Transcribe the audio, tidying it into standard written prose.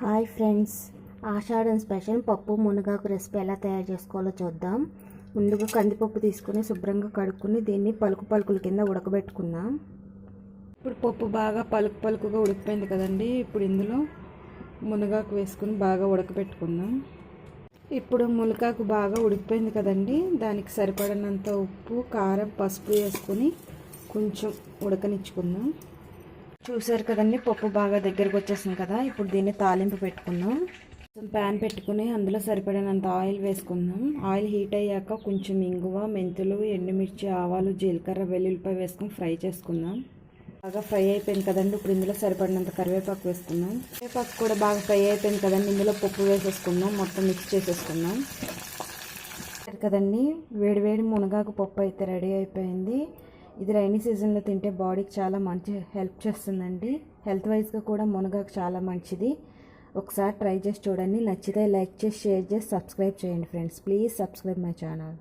Hi friends, ఆషాఢం special పప్పు మునగాకు recipe ఎలా తయారు చేసుకోవాలో చూద్దాం. ముందుగా కందిపప్పు తీసుకుని శుభ్రంగా కడుక్కుని దీన్ని పలుకు పలుకుల కింద ఉడకబెట్టుకుందాం. ఇప్పుడు పప్పు బాగా పలుకుగా ఉడికిపోయింది కదండి. ఇప్పుడు ఇందులో మునగాకు వేసుకుని బాగా ఉడకబెట్టుకుందాం. ఇప్పుడు మునగాకు బాగా ఉడికిపోయింది కదండి. దానికి సరిపడినంత ఉప్పు, కారం, పసుపు వేసుకుని కొంచెం ఉడకనిచ్చుకుందాం. చూసారు కదండి, పప్పు బాగా దగ్గరకు వచ్చేసింది కదా. ఇప్పుడు దీన్ని తాలింపు పెట్టుకుందాం. ప్యాన్ పెట్టుకుని అందులో సరిపడినంత ఆయిల్ వేసుకుందాం. ఆయిల్ హీట్ అయ్యాక కొంచెం ఇంగువ, మెంతులు, ఎండుమిర్చి, ఆవాలు, జీలకర్ర, వెల్లుల్లిపాయ వేసుకుని ఫ్రై చేసుకుందాం. బాగా ఫ్రై అయిపోయింది కదండి. ఇప్పుడు ఇందులో సరిపడినంత కరివేపాకు వేసుకుందాం. కరివేపాకు కూడా బాగా ఫ్రై అయిపోయింది కదండి. ఇందులో పప్పు వేసేసుకుందాం. మొత్తం మిక్స్ చేసేసుకుందాం కదండి. వేడివేడి మునగాకు పప్పు అయితే రెడీ అయిపోయింది. ఇది రైనీ సీజన్లో తింటే బాడీకి చాలా మంచి హెల్ప్ చేస్తుందండి. హెల్త్ వైజ్గా కూడా మునగాకు చాలా మంచిది. ఒకసారి ట్రై చేసి చూడండి. నచ్చితే లైక్ చేసి, షేర్ చేసి, సబ్స్క్రైబ్ చేయండి friends. Please subscribe my channel.